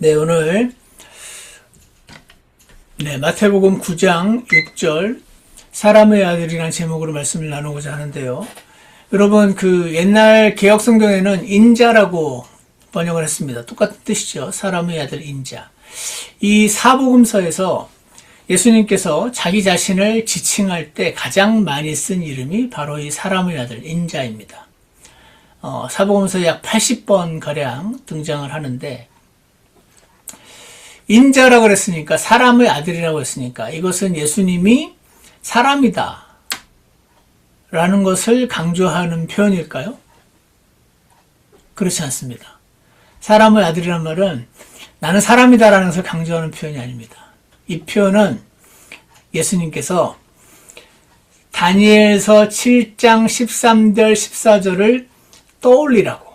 네, 오늘 마태복음 9장 6절 사람의 아들이라는 제목으로 말씀을 나누고자 하는데요. 여러분, 그 옛날 개역 성경에는 인자라고 번역을 했습니다. 똑같은 뜻이죠. 사람의 아들 인자. 이 사복음서에서 예수님께서 자기 자신을 지칭할 때 가장 많이 쓴 이름이 바로 이 사람의 아들 인자입니다. 사복음서에 약 80번 가량 등장을 하는데, 인자라고 그랬으니까, 사람의 아들이라고 했으니까 이것은 예수님이 사람이다 라는 것을 강조하는 표현일까요? 그렇지 않습니다. 사람의 아들이란 말은 나는 사람이다 라는 것을 강조하는 표현이 아닙니다. 이 표현은 예수님께서 다니엘서 7장 13절 14절을 떠올리라고,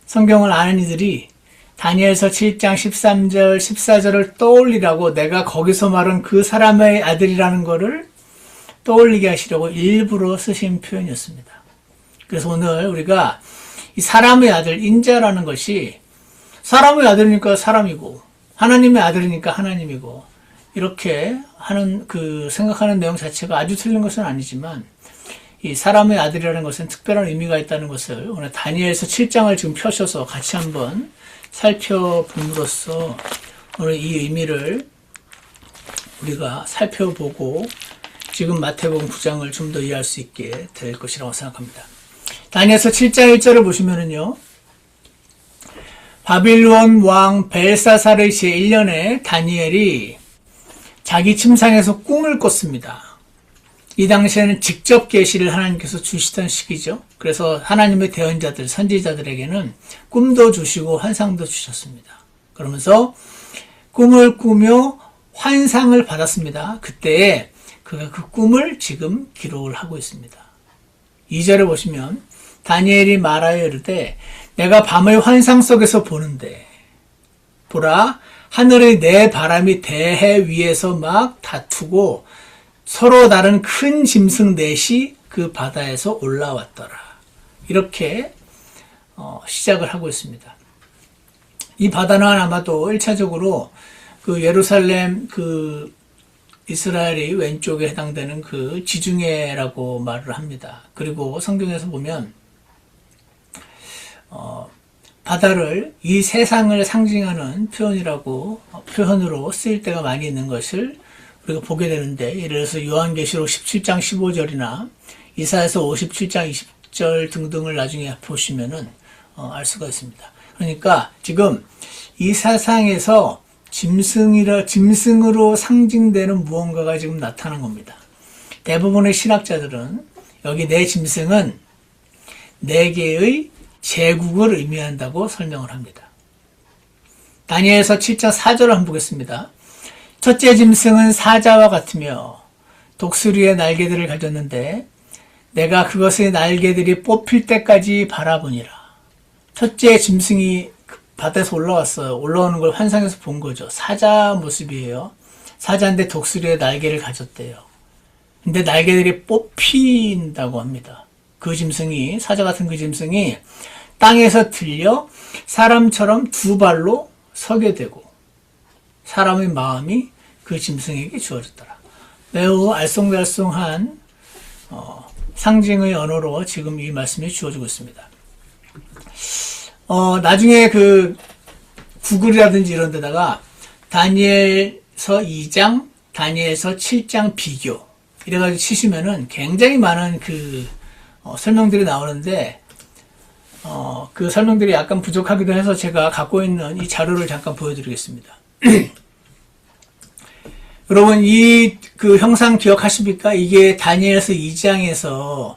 성경을 아는 이들이 다니엘서 7장 13절 14절을 떠올리라고 내가 거기서 말한 그 사람의 아들이라는 것을 떠올리게 하시려고 일부러 쓰신 표현이었습니다. 그래서 오늘 우리가 이 사람의 아들 인자라는 것이 사람의 아들이니까 사람이고 하나님의 아들이니까 하나님이고 이렇게 하는 생각하는 내용 자체가 아주 틀린 것은 아니지만, 이 사람의 아들이라는 것은 특별한 의미가 있다는 것을 오늘 다니엘서 7장을 지금 펴셔서 같이 한번 살펴봄으로써 오늘 이 의미를 우리가 살펴보고 지금 마태복음 9장을 좀 더 이해할 수 있게 될 것이라고 생각합니다. 다니엘서 7장 1절을 보시면은요, 바빌론 왕 벨사살의 제1년에 다니엘이 자기 침상에서 꿈을 꿨습니다. 이 당시에는 직접 계시를 하나님께서 주시던 시기죠. 그래서 하나님의 대언자들, 선지자들에게는 꿈도 주시고 환상도 주셨습니다. 그러면서 꿈을 꾸며 환상을 받았습니다. 그때에 그가 그 꿈을 지금 기록을 하고 있습니다. 2절에 보시면 다니엘이 말하여 이르되 내가 밤의 환상 속에서 보는데 보라, 하늘의 네 바람이 대해 위에서 막 다투고 서로 다른 큰 짐승 넷이 그 바다에서 올라왔더라. 이렇게 시작을 하고 있습니다. 이 바다는 아마도 1차적으로 그 예루살렘 이스라엘이 왼쪽에 해당되는 그 지중해라고 말을 합니다. 그리고 성경에서 보면 바다를 이 세상을 상징하는 표현으로 쓰일 때가 많이 있는 것을 우리가 보게 되는데, 예를 들어서 요한계시록 17장 15절이나 이사야서 57장 20절 등등을 나중에 보시면은 알 수가 있습니다. 그러니까 지금 이 세상에서 짐승으로 상징되는 무언가가 지금 나타난 겁니다. 대부분의 신학자들은 여기 네 짐승은 네 개의 제국을 의미한다고 설명을 합니다. 다니엘서 7장 4절을 한번 보겠습니다. 첫째 짐승은 사자와 같으며 독수리의 날개들을 가졌는데 내가 그것의 날개들이 뽑힐 때까지 바라보니라. 첫째 짐승이 바다에서 올라왔어요. 올라오는 걸 환상에서 본 거죠. 사자 모습이에요. 사자인데 독수리의 날개를 가졌대요. 근데 날개들이 뽑힌다고 합니다. 그 짐승이, 사자 같은 그 짐승이 땅에서 들려 사람처럼 두 발로 서게 되고 사람의 마음이 그 짐승에게 주어졌더라. 매우 알쏭달쏭한 상징의 언어로 지금 이 말씀이 주어지고 있습니다. 나중에 구글이라든지 이런 데다가 다니엘서 2장, 다니엘서 7장 비교 이래가지고 치시면은 굉장히 많은 설명들이 나오는데, 그 설명들이 약간 부족하기도 해서 제가 갖고 있는 이 자료를 잠깐 보여드리겠습니다. 여러분, 그 형상 기억하십니까? 이게 다니엘서 2장에서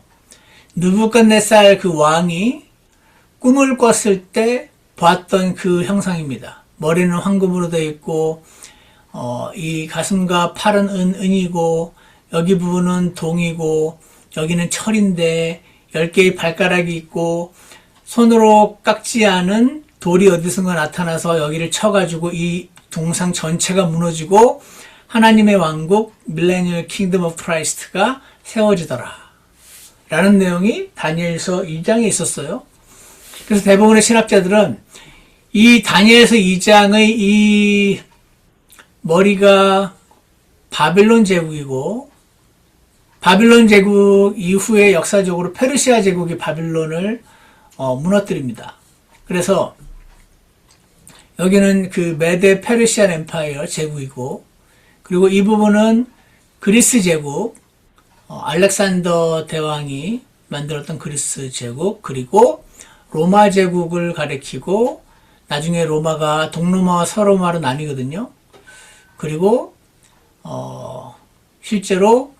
느부갓네살 그 왕이 꿈을 꿨을 때 봤던 그 형상입니다. 머리는 황금으로 되어 있고, 이 가슴과 팔은 은이고, 여기 부분은 동이고, 여기는 철인데, 10개의 발가락이 있고, 손으로 깎지 않은 돌이 어디선가 나타나서 여기를 쳐가지고 이 동상 전체가 무너지고, 하나님의 왕국, 밀레니얼 킹덤 오브 크라이스트가 세워지더라. 라는 내용이 다니엘서 2장에 있었어요. 그래서 대부분의 신학자들은 이 다니엘서 2장의 이 머리가 바빌론 제국이고, 바빌론 제국 이후에 역사적으로 페르시아 제국이 바빌론을 무너뜨립니다. 그래서 여기는 그 메데 페르시안 엠파이어 제국이고, 그리고 이 부분은 그리스 제국, 알렉산더 대왕이 만들었던 그리스 제국, 그리고 로마 제국을 가리키고, 나중에 로마가 동로마와 서로마로 나뉘거든요. 그리고 실제로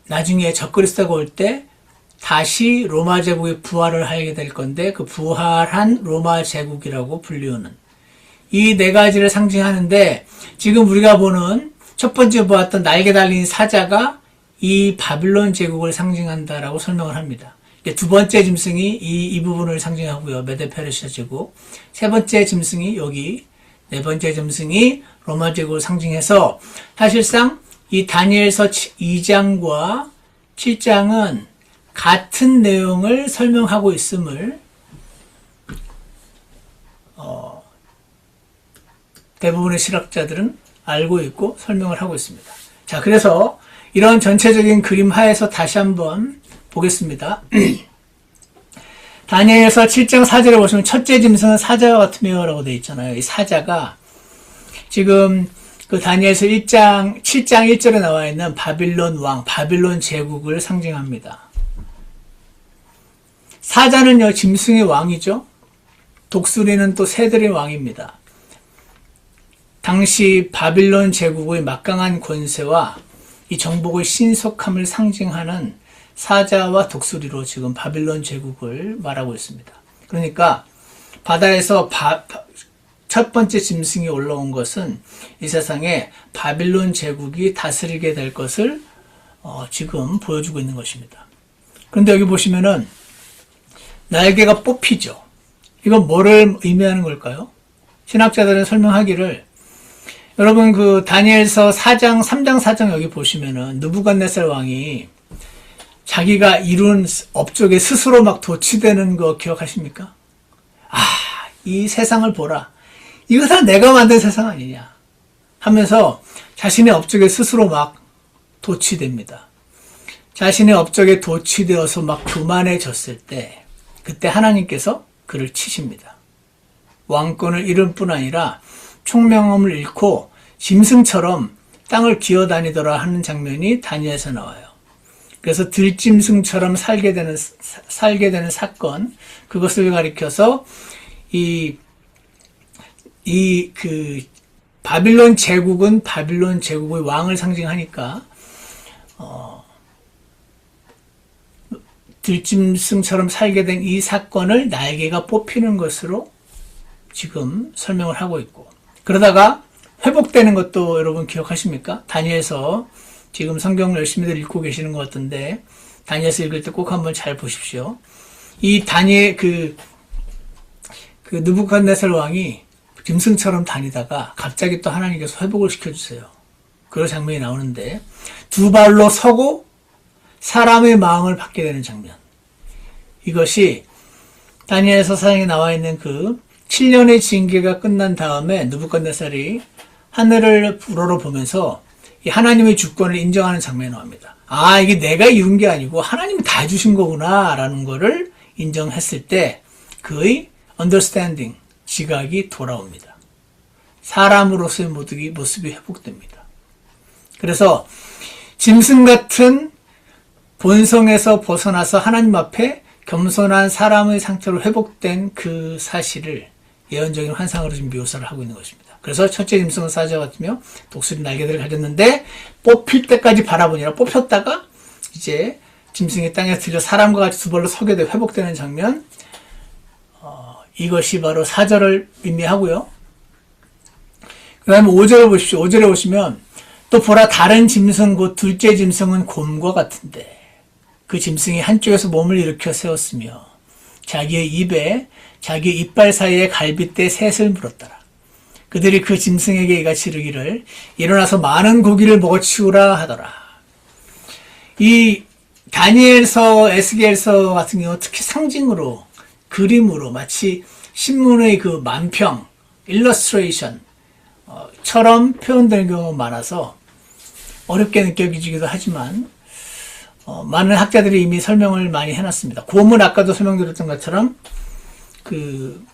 나중에 적그리스도가 올 때 다시 로마 제국이 부활을 하게 될 건데, 그 부활한 로마 제국이라고 불리우는 이 네 가지를 상징하는데, 지금 우리가 보는 첫 번째 보았던 날개 달린 사자가 이 바빌론 제국을 상징한다라고 설명을 합니다. 두 번째 짐승이 이 부분을 상징하고요. 메데 페르시아 제국. 세 번째 짐승이 여기, 네 번째 짐승이 로마 제국을 상징해서, 사실상 이 다니엘서 2장과 7장은 같은 내용을 설명하고 있음을 대부분의 실학자들은 알고 있고 설명을 하고 있습니다. 자, 그래서 이런 전체적인 그림 하에서 다시 한번 보겠습니다. 다니엘서 7장 4절에 보시면 첫째 짐승은 사자와 같으며 라고 되어 있잖아요. 이 사자가 지금 그 다니엘서 7장 1절에 나와 있는 바빌론 왕, 바빌론 제국을 상징합니다. 사자는요, 짐승의 왕이죠. 독수리는 또 새들의 왕입니다. 당시 바빌론 제국의 막강한 권세와 이 정복의 신속함을 상징하는 사자와 독수리로 지금 바빌론 제국을 말하고 있습니다. 그러니까 바다에서 첫 번째 짐승이 올라온 것은 이 세상에 바빌론 제국이 다스리게 될 것을 지금 보여주고 있는 것입니다. 그런데 여기 보시면은 날개가 뽑히죠. 이건 뭐를 의미하는 걸까요? 신학자들은 설명하기를, 여러분 그 다니엘서 4장 3장 4장 여기 보시면은 느부갓네살 왕이 자기가 이룬 업적에 스스로 막 도취되는 거 기억하십니까? 이 세상을 보라. 이거 다 내가 만든 세상 아니냐 하면서 자신의 업적에 스스로 막 도취됩니다. 자신의 업적에 도취되어서 막 교만해졌을 때, 그때 하나님께서 그를 치십니다. 왕권을 잃을 뿐 아니라 총명함을 잃고 짐승처럼 땅을 기어다니더라 하는 장면이 다니엘에서 나와요. 그래서 들짐승처럼 살게 되는 사건, 그것을 가리켜서 그 바빌론 제국은 바빌론 제국의 왕을 상징하니까 들짐승처럼 살게 된 이 사건을 날개가 뽑히는 것으로 지금 설명을 하고 있고, 그러다가 회복되는 것도 여러분 기억하십니까? 다니엘서 지금 성경을 열심히들 읽고 계시는 것 같은데, 다니엘서 읽을 때 꼭 한번 잘 보십시오. 이 다니엘 그 느부갓네살 왕이 짐승처럼 다니다가 갑자기 또 하나님께서 회복을 시켜주세요. 그런 장면이 나오는데, 두 발로 서고 사람의 마음을 받게 되는 장면. 이것이 다니엘서 4장에 나와 있는 그 7년의 징계가 끝난 다음에 느부갓네살이 하늘을 우러러보면서 이 하나님의 주권을 인정하는 장면이 나옵니다. 이게 내가 이룬 게 아니고 하나님이 다 주신 거구나 라는 거를 인정했을 때 그의 understanding, 지각이 돌아옵니다. 사람으로서의 모습이 회복됩니다. 그래서 짐승 같은 본성에서 벗어나서 하나님 앞에 겸손한 사람의 상태로 회복된 그 사실을 예언적인 환상으로 지금 묘사를 하고 있는 것입니다. 그래서 첫째 짐승은 사자 같으며 독수리 날개들을 가졌는데, 뽑힐 때까지 바라보니라 뽑혔다가 이제 짐승이 땅에 들려 사람과 같이 두 발로 서게 돼 회복되는 장면, 이것이 바로 사절을 의미하고요. 그 다음에 5절을 보십시오. 5절에 보시면 또 보라, 다른 짐승 곧 둘째 짐승은 곰과 같은데 그 짐승이 한쪽에서 몸을 일으켜 세웠으며 자기의 입에 자기의 이빨 사이에 갈빗대 셋을 물었더라. 그들이 그 짐승에게 이같이 이르기를 일어나서 많은 고기를 먹어치우라 하더라. 이 다니엘서, 에스겔서 같은 경우 특히 상징으로, 그림으로 마치 신문의 그 만평, 일러스트레이션 처럼 표현되는 경우가 많아서 어렵게 느껴지기도 하지만 많은 학자들이 이미 설명을 많이 해놨습니다. 고문 아까도 설명드렸던 것처럼 그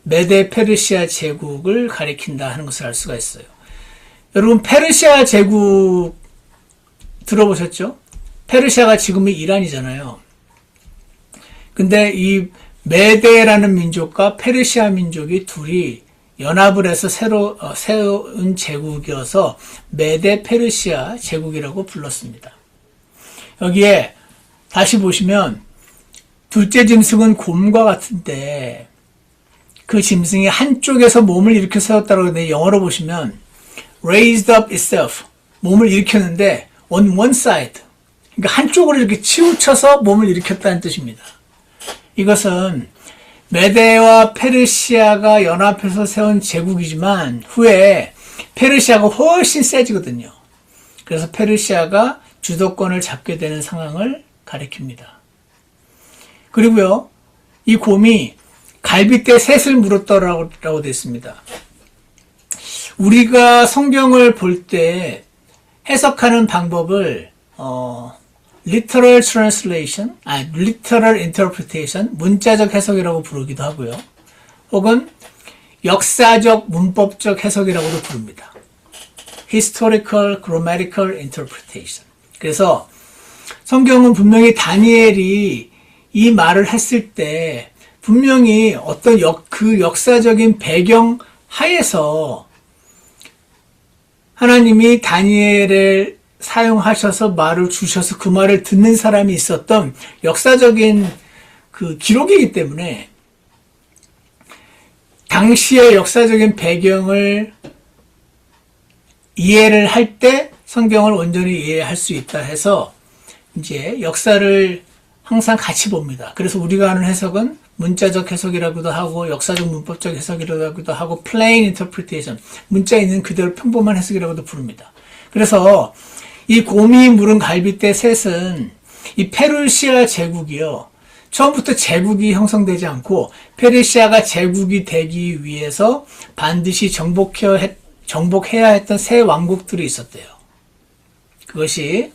메데 페르시아 제국을 가리킨다 하는 것을 알 수가 있어요. 여러분 페르시아 제국 들어보셨죠? 페르시아가 지금의 이란이잖아요. 근데 이 메데라는 민족과 페르시아 민족이 둘이 연합을 해서 새로 세운 제국이어서 메데 페르시아 제국이라고 불렀습니다. 여기에 다시 보시면 둘째 짐승은 곰과 같은데 그 짐승이 한쪽에서 몸을 일으켜 세웠다고 하는데 영어로 보시면 raised up itself 몸을 일으켰는데 on one side 그러니까 한쪽으로 이렇게 치우쳐서 몸을 일으켰다는 뜻입니다. 이것은 메데와 페르시아가 연합해서 세운 제국이지만 후에 페르시아가 훨씬 세지거든요. 그래서 페르시아가 주도권을 잡게 되는 상황을 가리킵니다. 그리고요, 이 곰이 갈빗대 셋을 물었더라고 되어 있습니다. 우리가 성경을 볼 때 해석하는 방법을 literal translation, literal interpretation, 문자적 해석이라고 부르기도 하고요. 혹은 역사적, 문법적 해석이라고도 부릅니다. historical, grammatical interpretation. 그래서 성경은 분명히 다니엘이 이 말을 했을 때 분명히 어떤 그 역사적인 배경 하에서 하나님이 다니엘을 사용하셔서 말을 주셔서 그 말을 듣는 사람이 있었던 역사적인 그 기록이기 때문에 당시의 역사적인 배경을 이해를 할 때 성경을 온전히 이해할 수 있다 해서 이제 역사를 항상 같이 봅니다. 그래서 우리가 하는 해석은 문자적 해석이라고도 하고 역사적 문법적 해석이라고도 하고 plain interpretation, 문자에 있는 그대로 평범한 해석이라고도 부릅니다. 그래서 이 곰이 물은 갈빗대 셋은 이 페르시아 제국이요. 처음부터 제국이 형성되지 않고 페르시아가 제국이 되기 위해서 반드시 정복해야 했던 새 왕국들이 있었대요. 그것이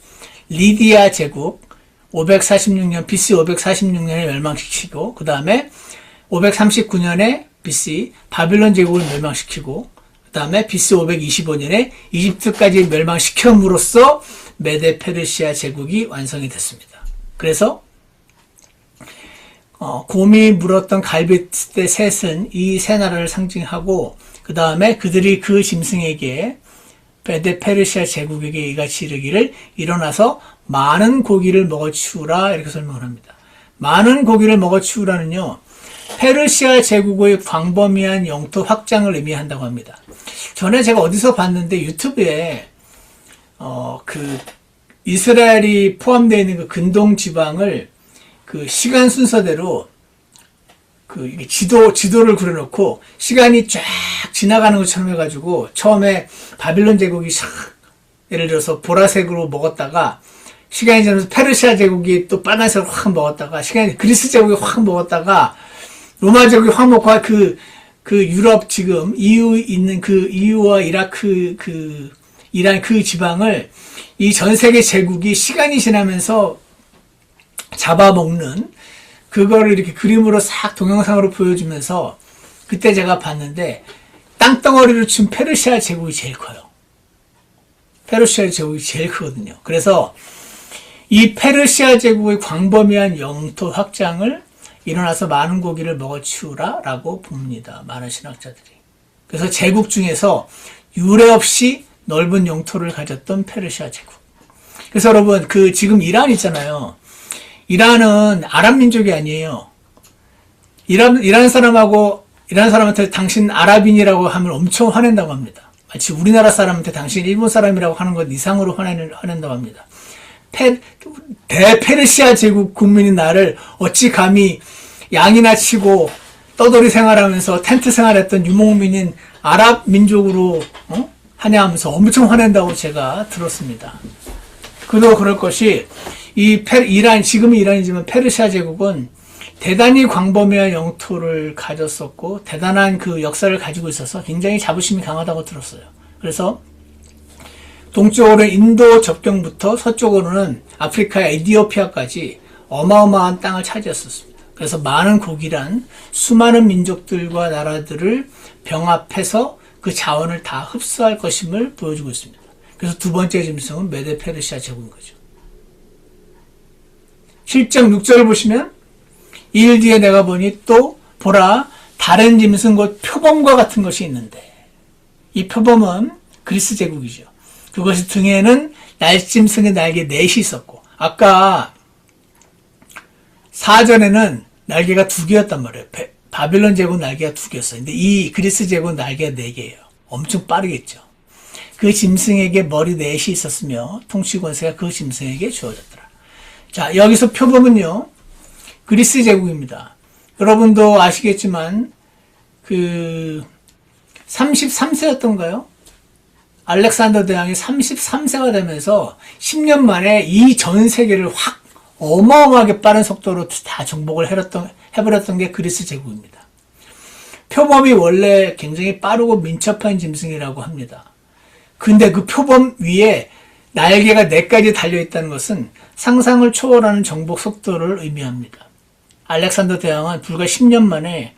리디아 제국 546년 BC 546년에 멸망시키고 그 다음에 539년에 BC 바빌론 제국을 멸망시키고 그 다음에 BC 525년에 이집트까지 멸망시킴으로써 메데 페르시아 제국이 완성이 됐습니다. 그래서 곰이 물었던 갈빗대 셋은 이 세 나라를 상징하고 그 다음에 그들이 그 짐승에게 메데 페르시아 제국에게 이같이 이르기를 일어나서 많은 고기를 먹어 치우라 이렇게 설명을 합니다. 많은 고기를 먹어 치우라는요. 페르시아 제국의 광범위한 영토 확장을 의미한다고 합니다. 전에 제가 어디서 봤는데 유튜브에 그 이스라엘이 포함되어 있는 그 근동 지방을 그 시간 순서대로 그 지도를 그려놓고 시간이 쫙 지나가는 것처럼 해가지고 처음에 바빌론 제국이 예를 들어서 보라색으로 먹었다가 시간이 지나면서 페르시아 제국이 또 빨간색으로 확 먹었다가 시간이 그리스 제국이 확 먹었다가 로마 제국이 확 먹고 그 유럽 지금 EU 있는 그 EU와 이라크 이란 그 지방을 이 전 세계 제국이 시간이 지나면서 잡아먹는 그거를 이렇게 그림으로 싹 동영상으로 보여주면서 그때 제가 봤는데 땅덩어리로 치면 페르시아 제국이 제일 커요. 페르시아 제국이 제일 크거든요. 그래서 이 페르시아 제국의 광범위한 영토 확장을 일어나서 많은 고기를 먹어 치우라 라고 봅니다. 많은 신학자들이. 그래서 제국 중에서 유례 없이 넓은 영토를 가졌던 페르시아 제국. 그래서 여러분 지금 이란 있잖아요. 이란은 아랍 민족이 아니에요. 이란 사람한테 당신 아랍인이라고 하면 엄청 화낸다고 합니다. 마치 우리나라 사람한테 당신 일본 사람이라고 하는 것 이상으로 화낸다고 합니다. 대페르시아 제국 국민인 나를 어찌 감히 양이나 치고 떠돌이 생활하면서 텐트 생활했던 유목민인 아랍 민족으로 하냐 하면서 엄청 화낸다고 제가 들었습니다. 그도 그럴 것이 지금은 이란이지만 페르시아 제국은 대단히 광범위한 영토를 가졌었고 대단한 그 역사를 가지고 있어서 굉장히 자부심이 강하다고 들었어요. 그래서 동쪽으로는 인도 접경부터 서쪽으로는 아프리카의 에티오피아까지 어마어마한 땅을 차지했었습니다. 그래서 많은 고기란 수많은 민족들과 나라들을 병합해서 그 자원을 다 흡수할 것임을 보여주고 있습니다. 그래서 두 번째 짐승은 메데 페르시아 제국인 거죠. 7장 6절을 보시면 이 일 뒤에 내가 보니 또 보라 다른 짐승 곧 표범과 같은 것이 있는데 이 표범은 그리스 제국이죠. 그것이 등에는 날짐승의 날개 넷이 있었고 아까 사전에는 날개가 2개였단 말이에요. 바빌론 제국 날개가 2개였어요. 근데 이 그리스 제국 날개가 4개예요. 엄청 빠르겠죠. 그 짐승에게 머리 4이 있었으며 통치 권세가 그 짐승에게 주어졌더라. 자, 여기서 표범은요. 그리스 제국입니다. 여러분도 아시겠지만 그 33세였던가요? 알렉산더 대왕이 33세가 되면서 10년 만에 이 전 세계를 확 어마어마하게 빠른 속도로 다 정복을 해버렸던 게 그리스 제국입니다. 표범이 원래 굉장히 빠르고 민첩한 짐승이라고 합니다. 근데 그 표범 위에 날개가 4가지 달려있다는 것은 상상을 초월하는 정복 속도를 의미합니다. 알렉산더 대왕은 불과 10년 만에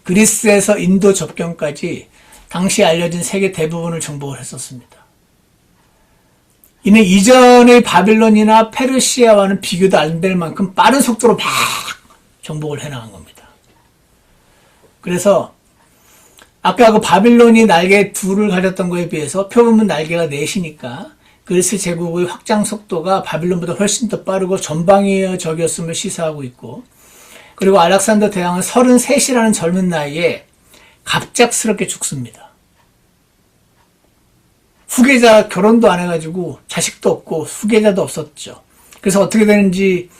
그리스에서 인도 접경까지 당시 알려진 세계 대부분을 정복을 했었습니다. 이는 이전의 바빌론이나 페르시아와는 비교도 안 될 만큼 빠른 속도로 막 정복을 해나간 겁니다. 그래서 아까 그 바빌론이 날개 2를 가졌던 거에 비해서 표범은 날개가 4이니까 그리스 제국의 확장 속도가 바빌론보다 훨씬 더 빠르고 전방위적이었음을 시사하고 있고 그리고 알렉산더 대왕은 33이라는 젊은 나이에 갑작스럽게 죽습니다. 후계자 결혼도 안 해가지고 자식도 없고 후계자도 없었죠. 그래서 어떻게 되는지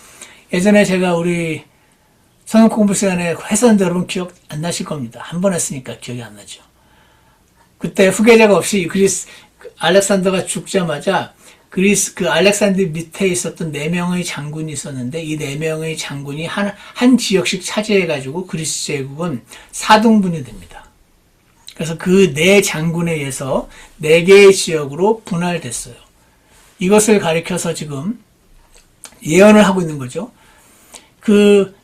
예전에 제가 우리 성경 공부 시간에 했었는데 여러분 기억 안 나실 겁니다. 한 번 했으니까 기억이 안 나죠. 그때 후계자가 없이 알렉산더가 죽자마자 그리스 그 알렉산더 밑에 있었던 4명의 장군이 있었는데 이 4명의 장군이 한 지역씩 차지해가지고 그리스 제국은 4등분이 됩니다. 그래서 그 4장군에 의해서 4개의 지역으로 분할됐어요. 이것을 가리켜서 지금 예언을 하고 있는 거죠. 그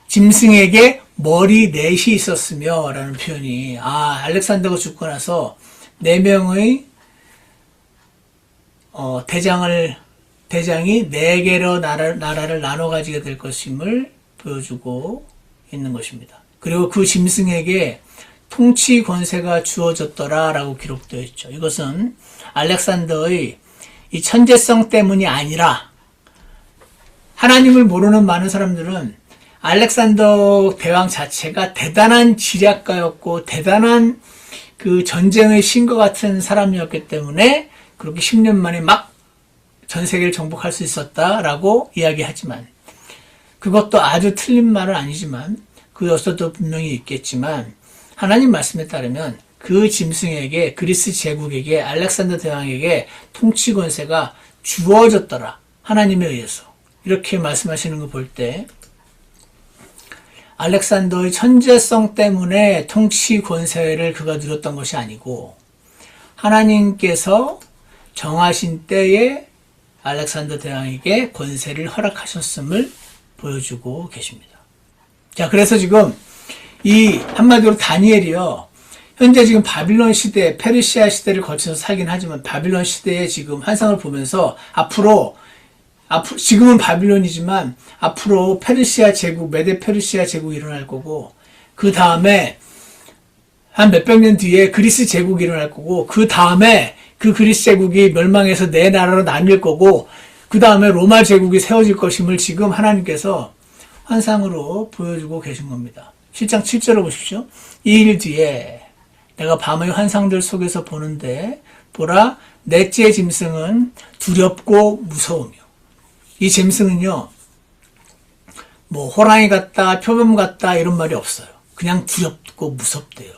짐승에게 머리 4이 있었으며 라는 표현이 알렉산더가 죽고 나서 4명의 대장이 4개로 나라를 나눠 가지게 될 것임을 보여주고 있는 것입니다. 그리고 그 짐승에게 통치 권세가 주어졌더라 라고 기록되어 있죠. 이것은 알렉산더의 이 천재성 때문이 아니라 하나님을 모르는 많은 사람들은 알렉산더 대왕 자체가 대단한 지략가였고 대단한 그 전쟁의 신과 같은 사람이었기 때문에 그렇게 10년 만에 막 전 세계를 정복할 수 있었다라고 이야기하지만 그것도 아주 틀린 말은 아니지만 그 요소도 분명히 있겠지만 하나님 말씀에 따르면 그 짐승에게 그리스 제국에게 알렉산더 대왕에게 통치 권세가 주어졌더라. 하나님에 의해서. 이렇게 말씀하시는 거 볼 때 알렉산더의 천재성 때문에 통치 권세를 그가 누렸던 것이 아니고 하나님께서 정하신 때에 알렉산더 대왕에게 권세를 허락하셨음을 보여주고 계십니다. 자, 그래서 지금 이 한마디로 다니엘이요. 현재 지금 바빌론 시대, 페르시아 시대를 거쳐서 살긴 하지만 바빌론 시대의 지금 환상을 보면서 앞으로 지금은 바빌론이지만 앞으로 페르시아 제국, 메데 페르시아 제국이 일어날 거고 그 다음에 한 몇백 년 뒤에 그리스 제국이 일어날 거고 그 다음에 그 그리스 제국이 멸망해서 4나라로 나뉠 거고 그 다음에 로마 제국이 세워질 것임을 지금 하나님께서 환상으로 보여주고 계신 겁니다. 7장 7절을 보십시오. 이 일 뒤에 내가 밤의 환상들 속에서 보는데 보라 넷째 짐승은 두렵고 무서우며 이 짐승은요 뭐 호랑이 같다 표범 같다 이런 말이 없어요. 그냥 두렵고 무섭대요.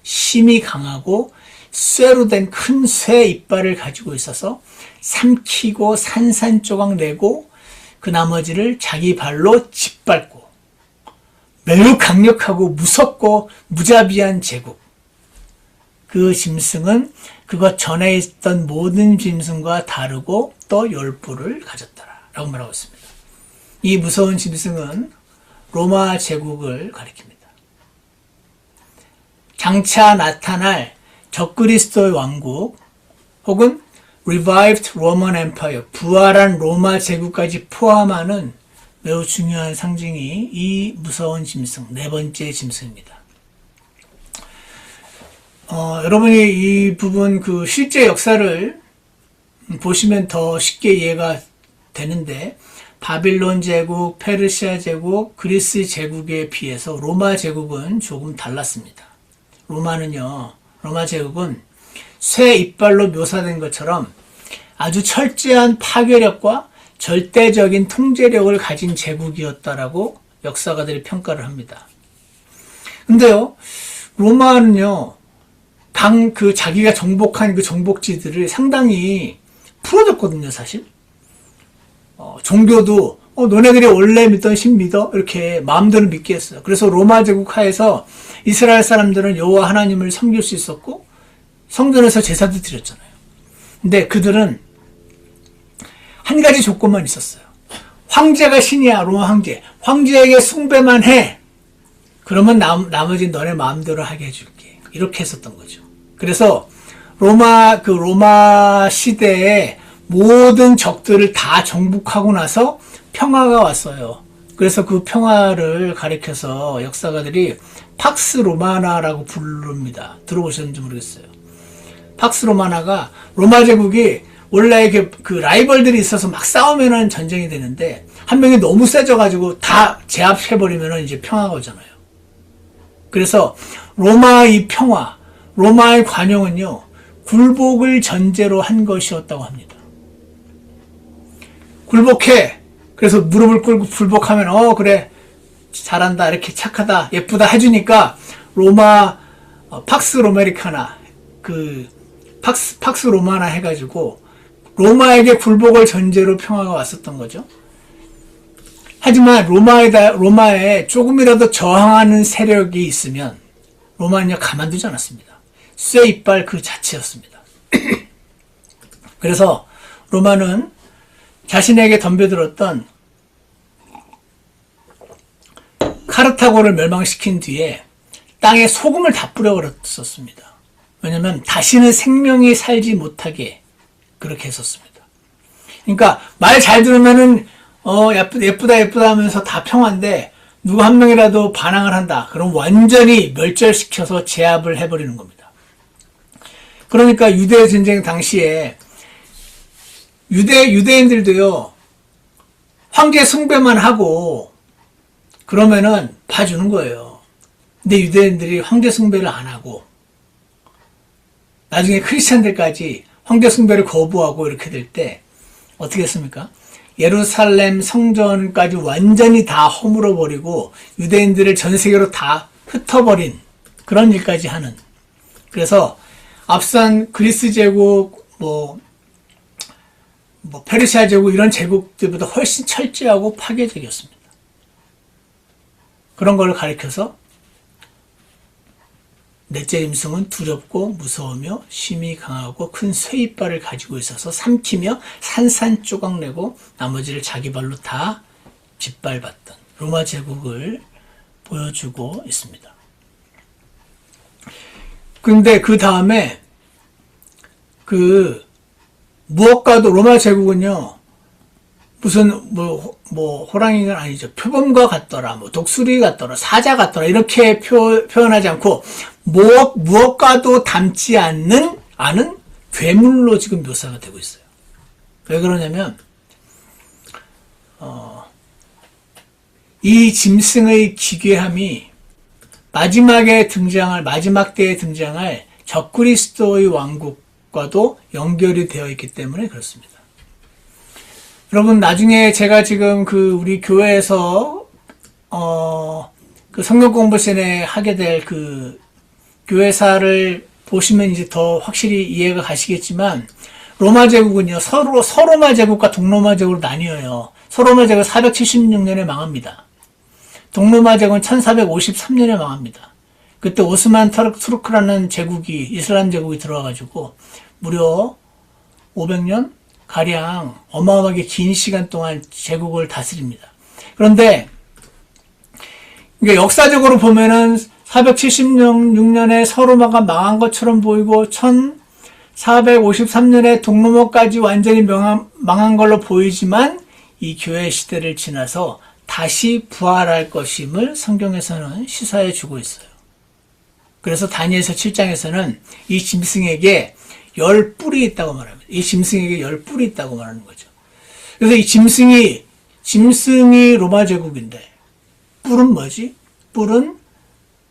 힘이 강하고 쇠로 된 큰 쇠 이빨을 가지고 있어서 삼키고 산산조각 내고 그 나머지를 자기 발로 짓밟고 매우 강력하고 무섭고 무자비한 제국. 그 짐승은 그것 전에 있던 모든 짐승과 다르고 또 열부를 가졌더라 라고 말하고 있습니다. 이 무서운 짐승은 로마 제국을 가리킵니다. 장차 나타날 적그리스도의 왕국 혹은 Revived Roman Empire, 부활한 로마 제국까지 포함하는 매우 중요한 상징이 이 무서운 짐승, 네 번째 짐승입니다. 여러분이 이 부분 그 실제 역사를 보시면 더 쉽게 이해가 되는데, 바빌론 제국, 페르시아 제국, 그리스 제국에 비해서 로마 제국은 조금 달랐습니다. 로마 제국은 쇠 이빨로 묘사된 것처럼 아주 철저한 파괴력과 절대적인 통제력을 가진 제국이었다라고 역사가들이 평가를 합니다. 근데요, 로마는요, 자기가 정복한 그 정복지들을 상당히 풀어줬거든요, 사실. 종교도, 너네들이 원래 믿던 신 믿어? 이렇게 마음대로 믿게 했어요. 그래서 로마 제국 하에서 이스라엘 사람들은 여호와 하나님을 섬길 수 있었고, 성전에서 제사도 드렸잖아요. 근데 그들은 한 가지 조건만 있었어요. 황제가 신이야, 로마 황제. 황제에게 숭배만 해. 그러면 나머지 너네 마음대로 하게 해줄게. 이렇게 했었던 거죠. 그래서 로마 시대에 모든 적들을 다 정복하고 나서 평화가 왔어요. 그래서 그 평화를 가리켜서 역사가들이 팍스 로마나라고 부릅니다. 들어보셨는지 모르겠어요. 팍스 로마나가 로마 제국이 원래 그 라이벌들이 있어서 막 싸우면은 전쟁이 되는데 한 명이 너무 세져가지고 다 제압해버리면은 이제 평화가 오잖아요. 그래서 로마의 평화, 로마의 관용은요, 굴복을 전제로 한 것이었다고 합니다. 굴복해. 그래서 무릎을 꿇고 굴복하면 그래 잘한다, 이렇게 착하다, 예쁘다 해주니까 팍스 로메리카나, 팍스 로마나 해가지고 로마에게 굴복을 전제로 평화가 왔었던 거죠. 하지만 로마에 조금이라도 저항하는 세력이 있으면 로마는요, 가만두지 않았습니다. 쇠 이빨 그 자체였습니다. 그래서 로마는 자신에게 덤벼들었던 카르타고를 멸망시킨 뒤에 땅에 소금을 다 뿌려버렸었습니다. 왜냐면 다시는 생명이 살지 못하게 그렇게 했었습니다. 그러니까 말 잘 들으면은 예쁘다 하면서 다 평화인데 누가 한 명이라도 반항을 한다. 그럼 완전히 멸절시켜서 제압을 해버리는 겁니다. 그러니까 유대 전쟁 당시에 유대인들도요, 황제 숭배만 하고 그러면은 봐주는 거예요. 근데 유대인들이 황제 숭배를 안 하고 나중에 크리스찬들까지 황제 숭배를 거부하고 이렇게 될 때 어떻게 했습니까? 예루살렘 성전까지 완전히 다 허물어버리고 유대인들을 전 세계로 다 흩어버린 그런 일까지 하는. 그래서 앞선 그리스 제국, 페르시아 제국 이런 제국들보다 훨씬 철저하고 파괴적이었습니다. 그런 걸 가리켜서 넷째 짐승은 두렵고 무서우며 힘이 강하고 큰 쇠이빨을 가지고 있어서 삼키며 산산조각 내고 나머지를 자기 발로 다 짓밟았던 로마 제국을 보여주고 있습니다. 근데 그 다음에 무엇과도 로마 제국은요, 무슨 호랑이는 아니죠. 표범과 같더라, 독수리 같더라, 사자 같더라, 이렇게 표현하지 않고 무엇과도 닮지 않은 괴물로 지금 묘사가 되고 있어요. 왜 그러냐면 이 짐승의 기괴함이 마지막 때에 등장할 적그리스도의 왕국과도 연결이 되어 있기 때문에 그렇습니다. 여러분, 나중에 제가 지금 우리 교회에서 그 성경 공부 시간에 하게 될 교회사를 보시면 이제 더 확실히 이해가 가시겠지만, 로마 제국은요, 서로마 제국과 동로마 제국으로 나뉘어요. 서로마 제국은 476년에 망합니다. 동로마 제국은 1453년에 망합니다. 그때 오스만 투르크라는 제국이, 이슬람 제국이 들어와가지고, 무려 500년? 가량 어마어마하게 긴 시간 동안 제국을 다스립니다. 그런데, 그러니까 역사적으로 보면은 476년에 서로마가 망한 것처럼 보이고, 1453년에 동로마까지 완전히 망한 걸로 보이지만, 이 교회 시대를 지나서 다시 부활할 것임을 성경에서는 시사해 주고 있어요. 그래서 다니엘서 7장에서는 이 짐승에게 10뿔이 있다고 말합니다. 이 짐승에게 10뿔이 있다고 말하는 거죠. 그래서 이 짐승이 로마 제국인데, 뿔은 뭐지? 뿔은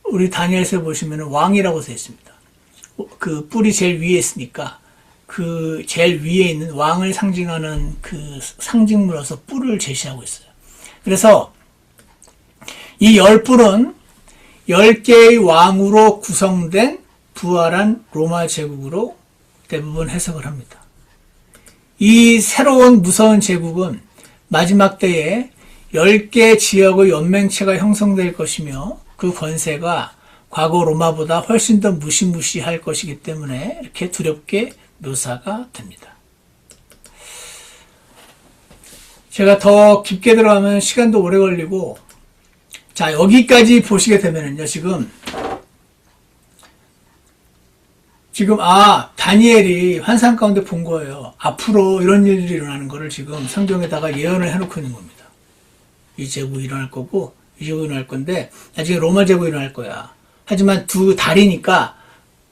우리 다니엘서에 보시면 왕이라고 되어 있습니다. 그 뿔이 제일 위에 있으니까 그 제일 위에 있는 왕을 상징하는 그 상징물로서 뿔을 제시하고 있어요. 그래서 이 10뿔은 10개의 왕으로 구성된 부활한 로마 제국으로 대부분 해석을 합니다. 이 새로운 무서운 제국은 마지막 때에 10개 지역의 연맹체가 형성될 것이며 그 권세가 과거 로마보다 훨씬 더 무시무시할 것이기 때문에 이렇게 두렵게 묘사가 됩니다. 제가 더 깊게 들어가면 시간도 오래 걸리고, 자, 여기까지 보시게 되면은요, 지금, 다니엘이 환상 가운데 본 거예요. 앞으로 이런 일들이 일어나는 거를 지금 성경에다가 예언을 해놓고 있는 겁니다. 이 제국이 일어날 거고, 이 제국이 일어날 건데, 나중에 로마 제국이 일어날 거야. 하지만 두 다리니까,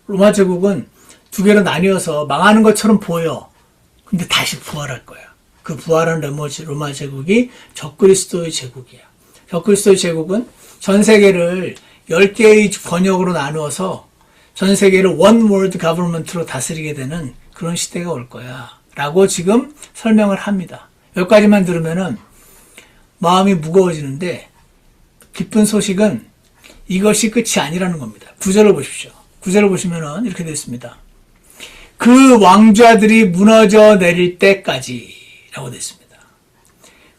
로마 제국은 두 개로 나뉘어서 망하는 것처럼 보여. 근데 다시 부활할 거야. 그 부활한 로마 제국이 적그리스도의 제국이야. 적그리스도의 제국은 전 세계를 10개의 권역으로 나누어서 전 세계를 one world government로 다스리게 되는 그런 시대가 올 거야. 라고 지금 설명을 합니다. 여기까지만 들으면은 마음이 무거워지는데, 기쁜 소식은 이것이 끝이 아니라는 겁니다. 9절을 보십시오. 9절을 보시면은 이렇게 되어 있습니다. 그 왕좌들이 무너져 내릴 때까지 라고 되어 있습니다.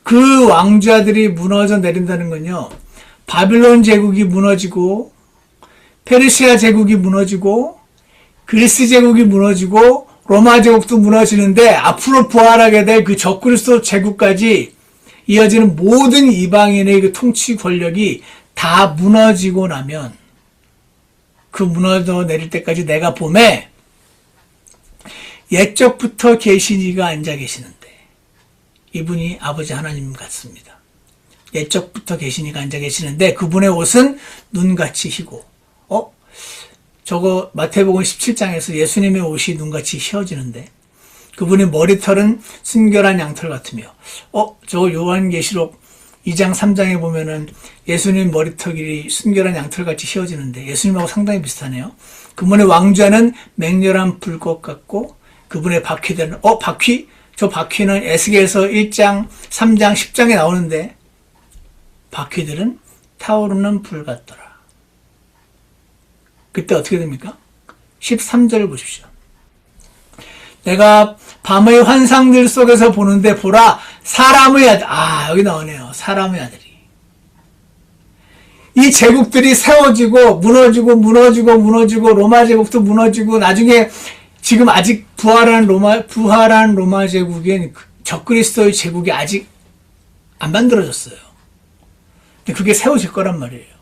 그 왕좌들이 무너져 내린다는 건요, 바빌론 제국이 무너지고, 페르시아 제국이 무너지고, 그리스 제국이 무너지고, 로마 제국도 무너지는데, 앞으로 부활하게 될 그 적그리스도 제국까지 이어지는 모든 이방인의 그 통치 권력이 다 무너지고 나면, 그 무너져 내릴 때까지 내가 봄에 옛적부터 계신 이가 앉아 계시는데, 이분이 아버지 하나님 같습니다. 옛적부터 계신 이가 앉아 계시는데, 그분의 옷은 눈같이 희고, 저거 마태복음 17장에서 예수님의 옷이 눈같이 휘어지는데, 그분의 머리털은 순결한 양털 같으며, 저거 요한계시록 2장 3장에 보면은 예수님 머리털이 순결한 양털같이 휘어지는데, 예수님하고 상당히 비슷하네요. 그분의 왕좌는 맹렬한 불꽃 같고, 그분의 바퀴들은, 바퀴? 저 바퀴는 에스겔서 1장, 3장, 10장에 나오는데, 바퀴들은 타오르는 불 같더라. 그때 어떻게 됩니까? 13절을 보십시오. 내가 밤의 환상들 속에서 보는데, 보라, 사람의 아들. 여기 나오네요. 사람의 아들이. 이 제국들이 세워지고, 무너지고, 로마 제국도 무너지고, 나중에 지금 아직 부활한 로마 제국인 적그리스도의 제국이 아직 안 만들어졌어요. 근데 그게 세워질 거란 말이에요.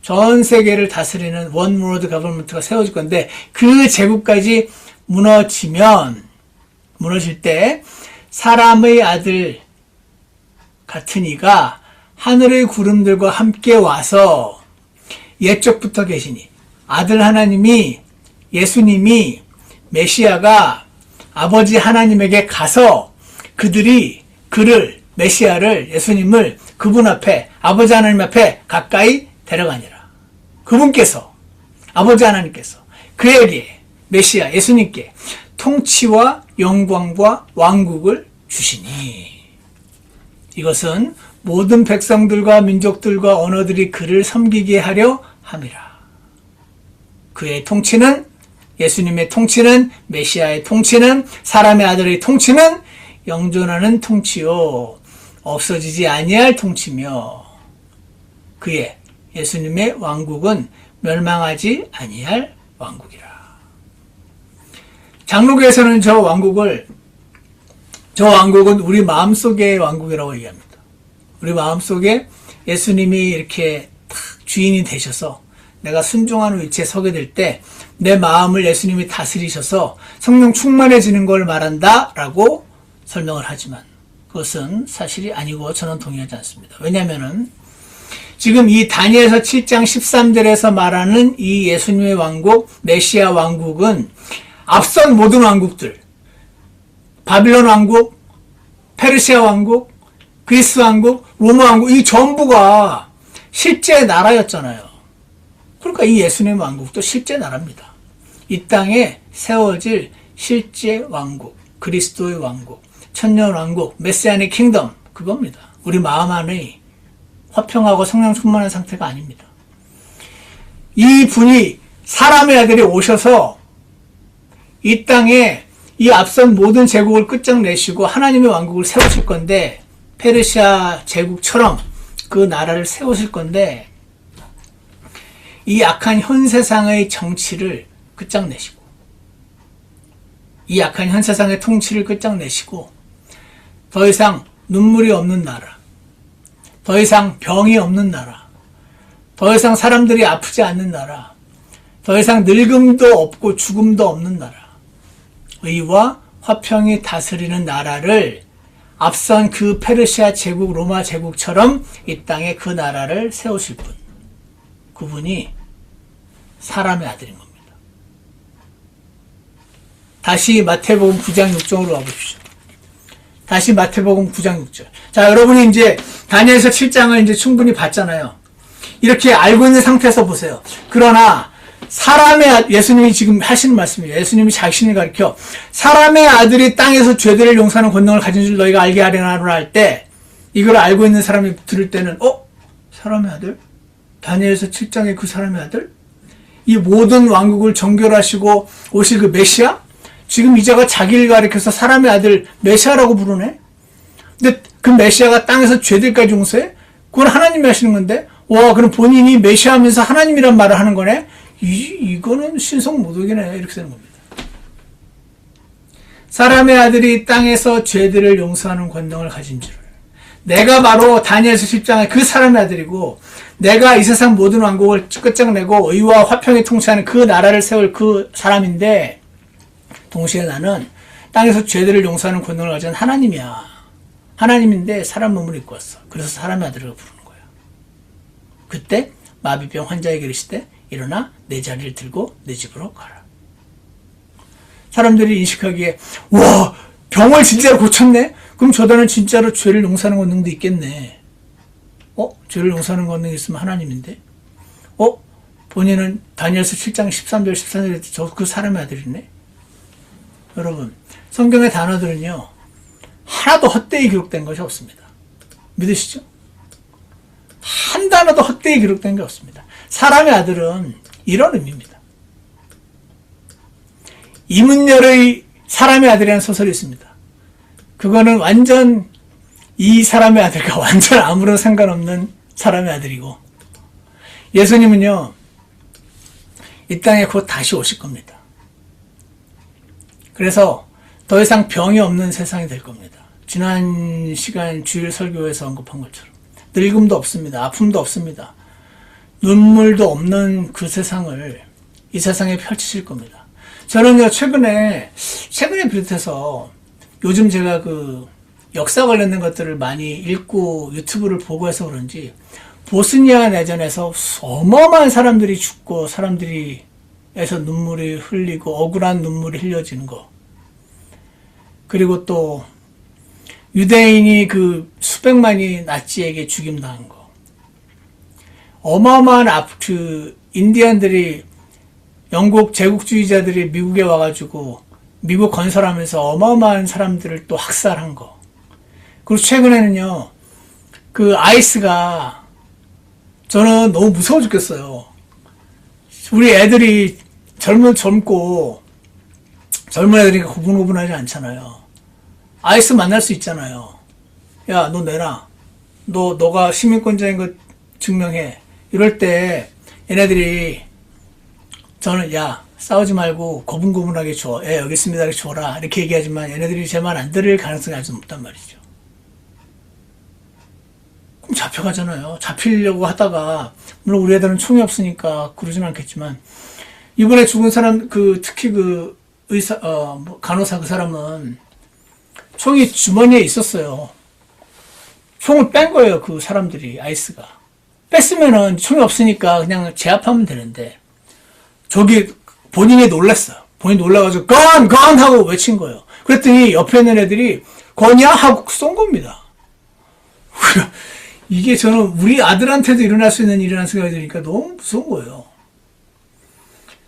전 세계를 다스리는 원 월드 거버먼트가 세워질 건데, 그 제국까지 무너질 때 사람의 아들 같은 이가 하늘의 구름들과 함께 와서, 옛적부터 계시니 아들 하나님이, 예수님이, 메시아가 아버지 하나님에게 가서 메시아를, 예수님을 그분 앞에, 아버지 하나님 앞에 가까이 데려가니라. 그분께서, 아버지 하나님께서 그에게, 메시아, 예수님께 통치와 영광과 왕국을 주시니, 이것은 모든 백성들과 민족들과 언어들이 그를 섬기게 하려 함이라. 그의 통치는 예수님의 통치는, 메시아의 통치는, 사람의 아들의 통치는 영존하는 통치요 없어지지 아니할 통치며 그의 예수님의 왕국은 멸망하지 아니할 왕국이라. 장로교에서는 저 왕국은 우리 마음속의 왕국이라고 얘기합니다. 우리 마음속에 예수님이 이렇게 딱 주인이 되셔서 내가 순종하는 위치에 서게 될 때 내 마음을 예수님이 다스리셔서 성령 충만해지는 걸 말한다 라고 설명을 하지만 그것은 사실이 아니고 저는 동의하지 않습니다. 왜냐하면 지금 이 다니엘서 7장 13절에서 말하는 이 예수님의 왕국, 메시아 왕국은 앞선 모든 왕국들, 바빌론 왕국, 페르시아 왕국, 그리스 왕국, 로마 왕국, 이 전부가 실제 나라였잖아요. 그러니까 이 예수님의 왕국도 실제 나라입니다. 이 땅에 세워질 실제 왕국, 그리스도의 왕국, 천년 왕국, 메시아닉 킹덤, 그겁니다. 우리 마음 안의 화평하고 성령 충만한 상태가 아닙니다. 이 분이 사람의 아들이 오셔서 이 땅에 이 앞선 모든 제국을 끝장내시고 하나님의 왕국을 세우실 건데 페르시아 제국처럼 그 나라를 세우실 건데 이 악한 현 세상의 정치를 끝장내시고 이 악한 현 세상의 통치를 끝장내시고 더 이상 눈물이 없는 나라, 더 이상 병이 없는 나라, 더 이상 사람들이 아프지 않는 나라, 더 이상 늙음도 없고 죽음도 없는 나라, 의와 화평이 다스리는 나라를 앞선 그 페르시아 제국, 로마 제국처럼 이 땅에 그 나라를 세우실 분, 그분이 사람의 아들인 겁니다. 다시 마태복음 9장 6절로 와보십시오. 다시 마태복음 9장 6절. 자, 여러분이 이제 다니엘서 7장을 이제 충분히 봤잖아요. 이렇게 알고 있는 상태에서 보세요. 그러나 사람의 예수님이 지금 하시는 말씀이에요. 예수님이 자신을 가리켜 사람의 아들이 땅에서 죄들을 용서하는 권능을 가진 줄 너희가 알게 하려나 할 때 이걸 알고 있는 사람이 들을 때는 사람의 아들? 다니엘서 7장의 그 사람의 아들? 이 모든 왕국을 정결하시고 오실 그 메시아? 지금 이자가 자기를 가리켜서 사람의 아들 메시아라고 부르네? 근데 그 메시아가 땅에서 죄들까지 용서해? 그건 하나님이 하시는 건데? 와, 그럼 본인이 메시아하면서 하나님이란 말을 하는 거네? 이거는 신성모독이네. 이렇게 되는 겁니다. 사람의 아들이 땅에서 죄들을 용서하는 권능을 가진 줄. 내가 바로 다니엘서 10장의 그 사람의 아들이고 내가 이 세상 모든 왕국을 끝장내고 의와 화평이 통치하는 그 나라를 세울 그 사람인데 동시에 나는 땅에서 죄들을 용서하는 권능을 가진 하나님이야. 하나님인데 사람 몸을 입고 왔어. 그래서 사람의 아들을 부르는 거야. 그때 마비병 환자에게 이르시되 일어나 내 자리를 들고 내 집으로 가라. 사람들이 인식하기에 와, 병을 진짜로 고쳤네? 그럼 저자는 진짜로 죄를 용서하는 권능도 있겠네. 죄를 용서하는 권능이 있으면 하나님인데? 본인은 다니엘서 7장 13절 14절에 저 그 사람의 아들이네? 여러분, 성경의 단어들은요 하나도 헛되이 기록된 것이 없습니다. 믿으시죠? 한 단어도 헛되이 기록된 게 없습니다. 사람의 아들은 이런 의미입니다. 이문열의 사람의 아들이라는 소설이 있습니다. 그거는 완전 이 사람의 아들과 완전 아무런 상관없는 사람의 아들이고 예수님은요 이 땅에 곧 다시 오실 겁니다. 그래서 더 이상 병이 없는 세상이 될 겁니다. 지난 시간 주일 설교에서 언급한 것처럼 늙음도 없습니다. 아픔도 없습니다. 눈물도 없는 그 세상을 이 세상에 펼치실 겁니다. 저는요 최근에 비롯해서 요즘 제가 그 역사 관련된 것들을 많이 읽고 유튜브를 보고 해서 그런지 보스니아 내전에서 어마어마한 사람들이 죽고 사람들이에서 눈물이 흘리고 억울한 눈물이 흘려지는 거, 그리고 또 유대인이 그 수백만이 나치에게 죽임당한 거, 어마어마한 그 인디언들이 영국 제국주의자들이 미국에 와가지고 미국 건설하면서 어마어마한 사람들을 또 학살한 거, 그리고 최근에는요 그 아이스가 저는 너무 무서워 죽겠어요. 우리 애들이 젊고 젊은 애들이니까 고분고분하지 않잖아요. 아이스 만날 수 있잖아요. 야, 너 내놔. 너가 시민권자인 거 증명해. 이럴 때 얘네들이 저는 야, 싸우지 말고 고분고분하게 줘. 예, 여기 있습니다. 이렇게 줘라. 이렇게 얘기하지만 얘네들이 제 말 안 들을 가능성이 아주 높단 말이죠. 그럼 잡혀가잖아요. 잡히려고 하다가, 물론 우리 애들은 총이 없으니까 그러진 않겠지만, 이번에 죽은 사람, 특히 의사, 간호사 그 사람은 총이 주머니에 있었어요. 총을 뺀 거예요, 그 사람들이, 아이스가. 뺐으면은 총이 없으니까 그냥 제압하면 되는데, 저기 본인이 놀랐어요. 본인이 놀라가지고, 건! 하고 외친 거예요. 그랬더니 옆에 있는 애들이, 건이야? 하고 쏜 겁니다. 이게 저는 우리 아들한테도 일어날 수 있는 일이라는 생각이 드니까 너무 무서운 거예요.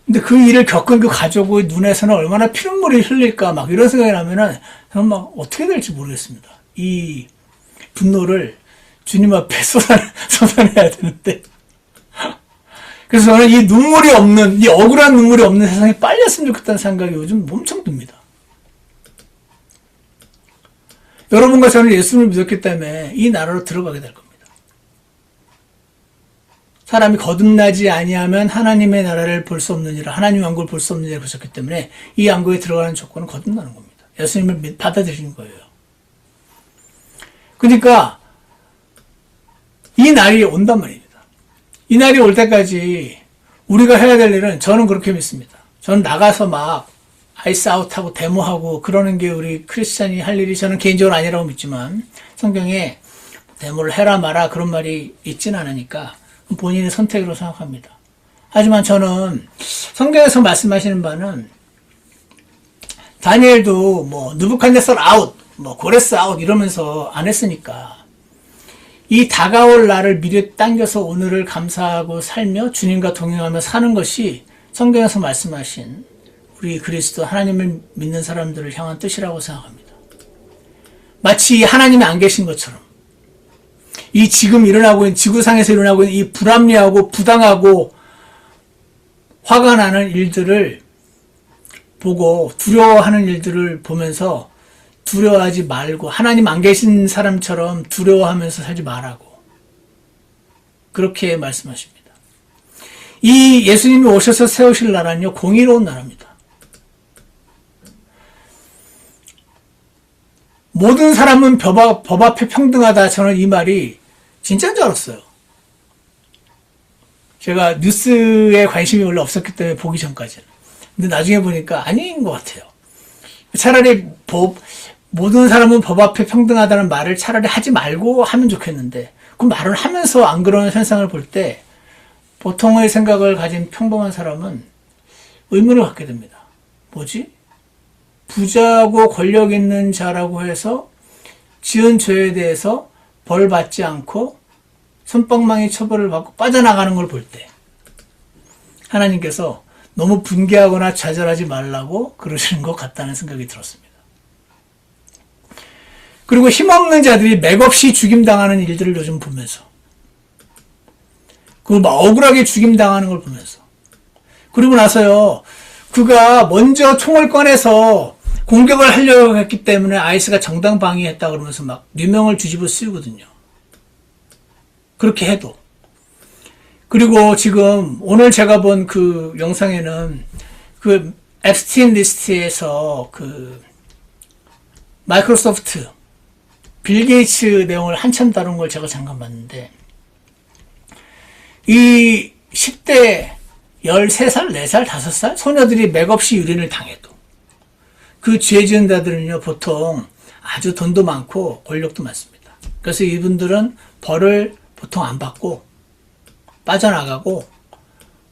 근데 그 일을 겪은 그 가족의 눈에서는 얼마나 피눈물이 흘릴까 막 이런 생각이 나면은 저는 막 어떻게 될지 모르겠습니다. 이 분노를 주님 앞에 쏟아내야 되는데. 그래서 저는 이 눈물이 없는, 이 억울한 눈물이 없는 세상에 빨렸으면 좋겠다는 생각이 요즘 엄청 듭니다. 여러분과 저는 예수님을 믿었기 때문에 이 나라로 들어가게 될 겁니다. 사람이 거듭나지 아니하면 하나님의 나라를 볼 수 없느니라, 하나님의 왕국을 볼 수 없느니라 그러셨기 때문에 이 왕국에 들어가는 조건은 거듭나는 겁니다. 예수님을 받아들이는 거예요. 그러니까 이 날이 온단 말입니다. 이 날이 올 때까지 우리가 해야 될 일은, 저는 그렇게 믿습니다. 저는 나가서 막 아이스 아웃하고 데모하고 그러는 게 우리 크리스찬이 할 일이 저는 개인적으로 아니라고 믿지만, 성경에 데모를 해라 마라 그런 말이 있진 않으니까 본인의 선택으로 생각합니다. 하지만 저는 성경에서 말씀하시는 바는, 다니엘도 뭐 느부갓네살 아웃, 뭐 고레스 아웃 이러면서 안 했으니까 이 다가올 날을 미리 당겨서 오늘을 감사하고 살며 주님과 동행하며 사는 것이 성경에서 말씀하신 우리 그리스도 하나님을 믿는 사람들을 향한 뜻이라고 생각합니다. 마치 하나님이 안 계신 것처럼 이 지금 일어나고 있는, 지구상에서 일어나고 있는 이 불합리하고 부당하고 화가 나는 일들을 보고 두려워하는 일들을 보면서 두려워하지 말고 하나님 안 계신 사람처럼 두려워하면서 살지 말라고 그렇게 말씀하십니다. 이 예수님이 오셔서 세우실 나라는요, 공의로운 나라입니다. 모든 사람은 법 앞에 평등하다. 저는 이 말이 진짜인 줄 알았어요. 제가 뉴스에 관심이 원래 없었기 때문에 보기 전까지는. 근데 나중에 보니까 아닌 것 같아요. 차라리 모든 사람은 법 앞에 평등하다는 말을 차라리 하지 말고 하면 좋겠는데, 그 말을 하면서 안 그런 현상을 볼 때 보통의 생각을 가진 평범한 사람은 의문을 갖게 됩니다. 뭐지? 부자고 권력 있는 자라고 해서 지은 죄에 대해서 벌 받지 않고 솜방망이 처벌을 받고 빠져나가는 걸 볼 때 하나님께서 너무 분개하거나 좌절하지 말라고 그러시는 것 같다는 생각이 들었습니다. 그리고 힘없는 자들이 맥없이 죽임당하는 일들을 요즘 보면서, 그리고 막 억울하게 죽임당하는 걸 보면서, 그리고 나서요, 그가 먼저 총을 꺼내서 공격을 하려고 했기 때문에 아이스가 정당 방위했다 그러면서 막 누명을 뒤집어 씌우거든요. 그렇게 해도. 그리고 지금 오늘 제가 본 그 영상에는 그 앱스틴 리스트에서 그 마이크로소프트 빌 게이츠 내용을 한참 다룬 걸 제가 잠깐 봤는데, 이 10대 13살, 4살, 5살 소녀들이 맥없이 유린을 당해도 그 죄 지은 자들은요, 보통 아주 돈도 많고 권력도 많습니다. 그래서 이분들은 벌을 보통 안 받고 빠져나가고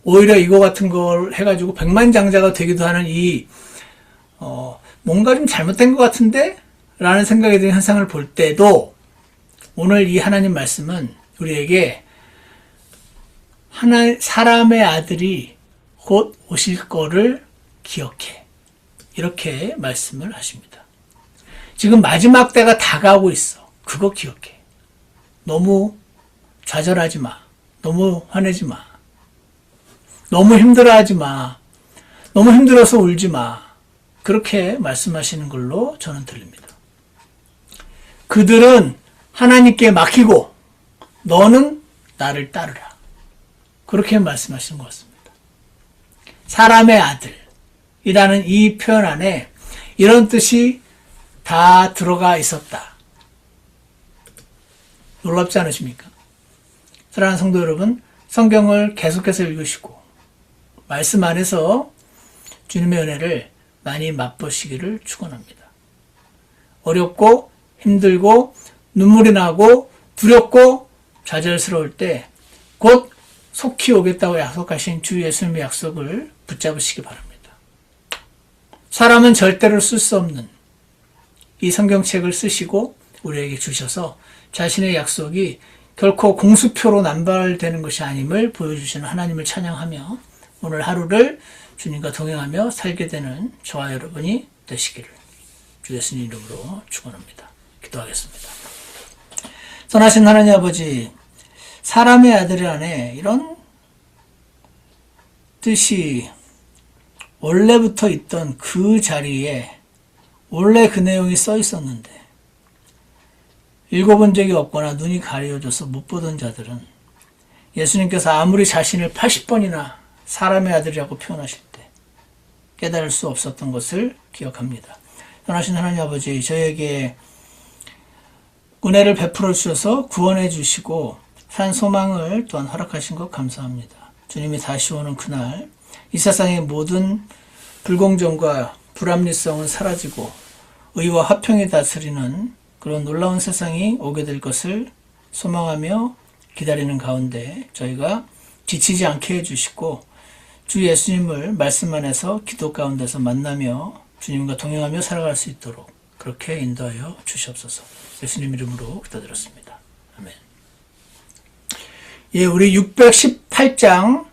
오히려 이거 같은 걸 해가지고 백만장자가 되기도 하는 뭔가 좀 잘못된 것 같은데? 라는 생각이 드는 현상을 볼 때도 오늘 이 하나님 말씀은 우리에게 사람의 아들이 곧 오실 거를 기억해. 이렇게 말씀을 하십니다. 지금 마지막 때가 다가오고 있어. 그거 기억해. 너무 좌절하지 마. 너무 화내지 마. 너무 힘들어하지 마. 너무 힘들어서 울지 마. 그렇게 말씀하시는 걸로 저는 들립니다. 그들은 하나님께 맡기고 너는 나를 따르라. 그렇게 말씀하시는 것 같습니다. 사람의 아들이라는 이 표현 안에 이런 뜻이 다 들어가 있었다. 놀랍지 않으십니까? 사랑하는 성도 여러분, 성경을 계속해서 읽으시고 말씀 안에서 주님의 은혜를 많이 맛보시기를 축원합니다. 어렵고 힘들고 눈물이 나고 두렵고 좌절스러울 때 곧 속히 오겠다고 약속하신 주 예수님의 약속을 붙잡으시기 바랍니다. 사람은 절대로 쓸 수 없는 이 성경책을 쓰시고 우리에게 주셔서 자신의 약속이 결코 공수표로 남발되는 것이 아님을 보여주시는 하나님을 찬양하며 오늘 하루를 주님과 동행하며 살게 되는 저와 여러분이 되시기를 주 예수님 이름으로 축원합니다. 기도하겠습니다. 선하신 하나님 아버지, 사람의 아들 안에 이런 뜻이 원래부터 있던 그 자리에 원래 그 내용이 써 있었는데 읽어본 적이 없거나 눈이 가려져서 못 보던 자들은 예수님께서 아무리 자신을 80번이나 사람의 아들이라고 표현하실 때 깨달을 수 없었던 것을 기억합니다. 선하신 하나님 아버지, 저에게 은혜를 베풀어 주셔서 구원해 주시고 산 소망을 또한 허락하신 것 감사합니다. 주님이 다시 오는 그날 이 세상의 모든 불공정과 불합리성은 사라지고 의와 화평이 다스리는 그런 놀라운 세상이 오게 될 것을 소망하며 기다리는 가운데 저희가 지치지 않게 해주시고 주 예수님을 말씀 안에서 기도 가운데서 만나며 주님과 동행하며 살아갈 수 있도록 그렇게 인도하여 주시옵소서. 예수님 이름으로 기도드렸습니다. 아멘. 예, 우리 618장